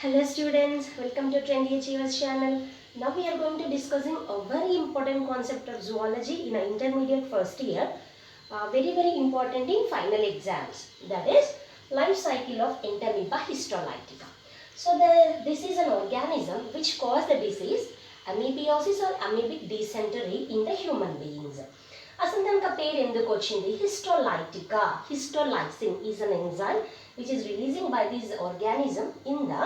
Hello students, welcome to Trendy Achievers channel. Now we are going to discussing a very important concept of zoology in an intermediate first year. Very important in final exams. That is life cycle of Entamoeba histolytica. So this is an organism which cause the disease amoebiosis or amoebic dysentery in the human beings. అసలు దానికి పేరు ఎందుకు వచ్చింది? Histolytica. Histolysine is an enzyme which is releasing by this organism in the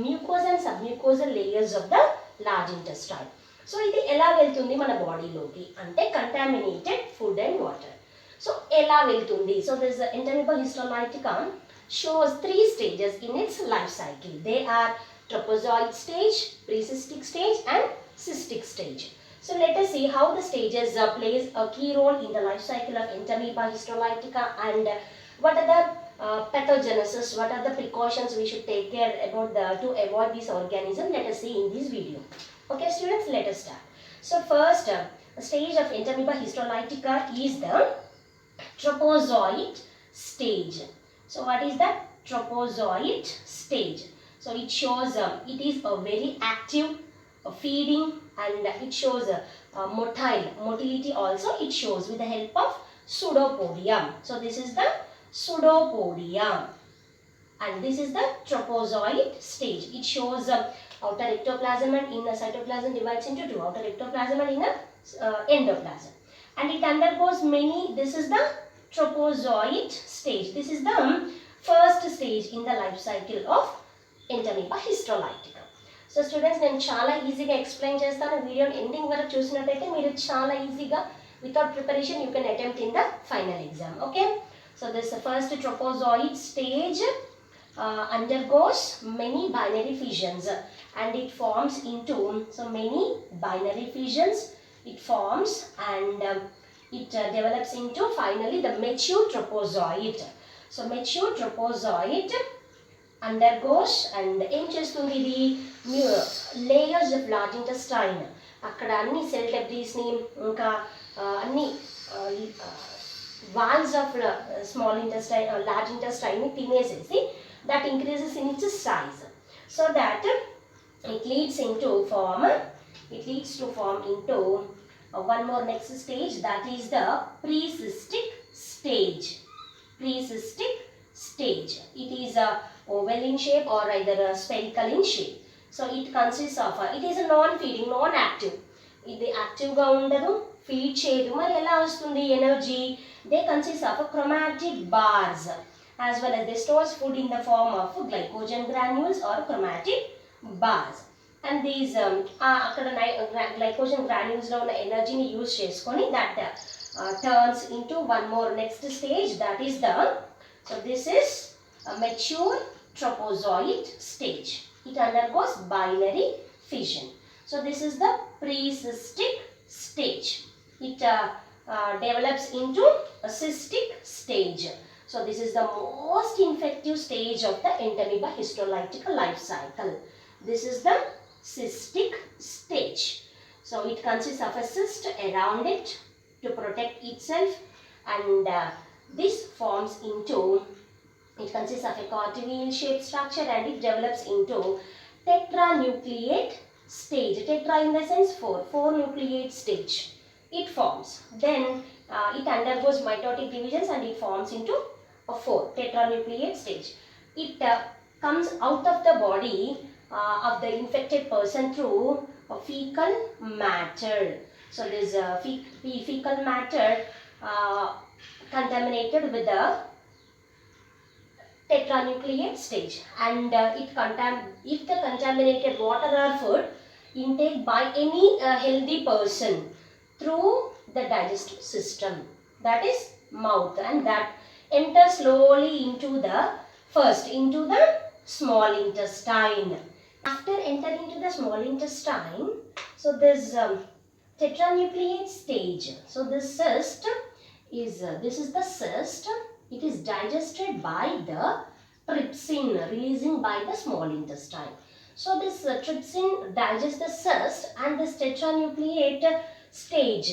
mucosal and submucosal layers of the large intestine. So ఇది ఎలా వెళ్తుంది మన బాడీలోకి అంటే contaminated food and water. So ఎలా వెళ్తుంది? So this Entamoeba histolytica shows 3 stages in its life cycle. They are Tropozoid Stage, Pre-Cystic Stage and Cystic Stage. So let us see how the stages plays a key role in the life cycle of Entamoeba histolytica and what are the pathogenesis, what are the precautions we should take care about to avoid this organism. Let us see in this video. Okay students, let us start. So first stage of Entamoeba histolytica is the Tropozoid Stage. So what is that? Tropozoid Stage. So it shows it is a very active feeding and it shows motility also it shows with the help of pseudopodium. So this is the pseudopodium and this is the Tropozoid stage. It shows outer ectoplasm and inner cytoplasm divides into two, outer ectoplasm and inner endoplasm, and it undergoes many. This is the Tropozoid stage. This is the first stage in the life cycle of Entamoeba histolytica. So students నేను చాలా ఈజీగా explain చేస్తాను. వీడియోని ending వరకు చూసినట్టయితే మీరు చాలా ఈజీగా without preparation you can attempt in the final exam. Okay, so this first Tropozoid stage undergoes many binary fissions and it forms into so many binary fissions it forms and it develops into finally the mature Tropozoid. So mature Tropozoid undergoes and ఏం చేస్తుంది? ఇది layers of large intestine అక్కడ అన్ని cell డెబ్రీస్ని ఇంకా అన్ని walls of small intestine large ఇంటెస్టైన్ని తినేసేసి that increases in its size so that it leads to form into one more next stage, that is the Pre-Cystic Stage. Pre-Cystic Stage. It is a oval in shape or either a spherical in shape. So it consists of it is a non-feeding, non-active. ఇది యాక్టివ్గా ఉండదు, feed చేయదు. మరి ఎలా వస్తుంది energy? They consist of chromatid bars as well as they stores food in the form of glycogen granules or chromatic bars. And these అక్కడ glycogen granules లో ఉన్న ఎనర్జీని యూజ్ చేసుకొని that turns into one more next stage, that is the so this is a mature Tropozoid stage. It undergoes binary fission. So this is the Pre-Cystic Stage. It develops into a cystic stage. So this is the most infective stage of the Entamoeba histolytica life cycle. This is the cystic stage. So it consists of a cyst around it to protect itself and this forms into it consists of a cotyledon shaped structure and it develops into Tetranucleic Stage. Tetra in the sense four nucleate stage. It forms. Then it undergoes mitotic divisions and it forms into a 4 Tetranucleic Stage. It comes out of the body of the infected person through a fecal matter. So this fecal matter contaminated with the Tetranucleic Stage and if the contaminated water or food intake by any healthy person through the digestive system, that is mouth, and that enters slowly into the small intestine. After entering into the small intestine, so this Tetranucleic Stage, so this cyst is this is the cyst. It is digested by the trypsin releasing by the small intestine. So this trypsin digests the cyst and this tetranucleate stage.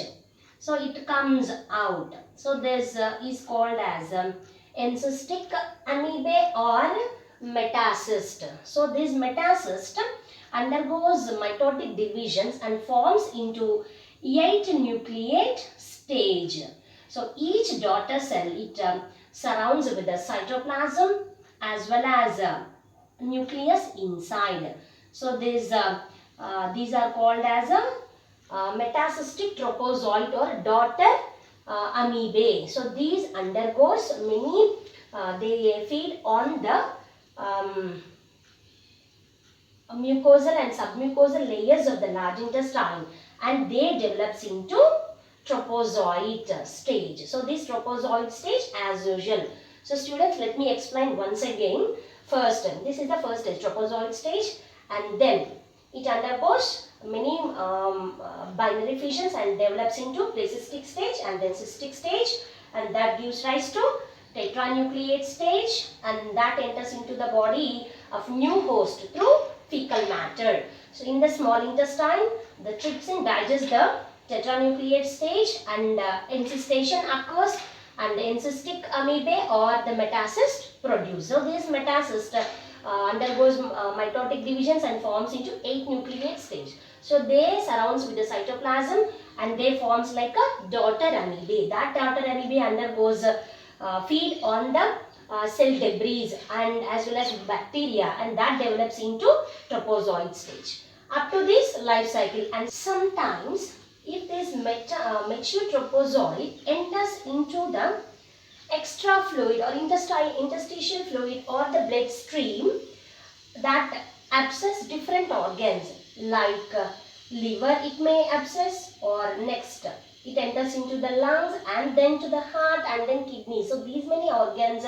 So it comes out. So this is called as encystic amoeba or metacyst. So this metacyst undergoes mitotic divisions and forms into 8 nucleate stage. So each daughter cell, it surrounds with the cytoplasm as well as nucleus inside. So these are called as a metacystic tropozoid or daughter amoebae. So these undergoes many, they feed on the mucosal and submucosal layers of the large intestine, and they develops into tropozoid stage. So this tropozoid stage as usual. So students, let me explain once again. First, this is the first stage, tropozoid stage, and then it undergoes many binary fissions and develops into pre-cystic stage and then cystic stage, and that gives rise to tetranucleic stage, and that enters into the body of new host through fecal matter. So in the small intestine, the trypsin digests the tetranucleic stage and encystation occurs, and the encystic amoebae or the metacyst produce. So this metacyst undergoes mitotic divisions and forms into 8 nucleate stage. So they surrounds with the cytoplasm and they forms like a daughter amoebae. That daughter amoebae undergoes feed on the cell debris and as well as bacteria, and that develops into tropozoid stage. Up to this life cycle, and sometimes if this mature tropozoid enters into the extra fluid or interstitial fluid or the blood stream, that abscess different organs like liver it may abscess, or next it enters into the lungs and then to the heart and then kidney. So these many organs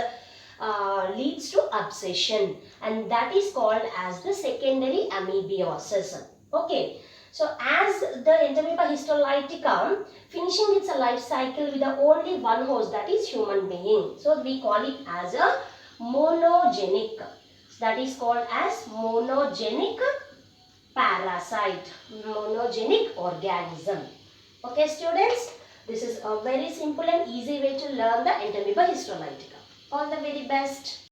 leads to abscession, and that is called as the secondary amoebiosis. Okay. So as the Entamoeba histolytica finishing its life cycle with the only one host, that is human being. So we call it as a monogenic. That is called as monogenic parasite, monogenic organism. Okay students, this is a very simple and easy way to learn the Entamoeba histolytica. All the very best.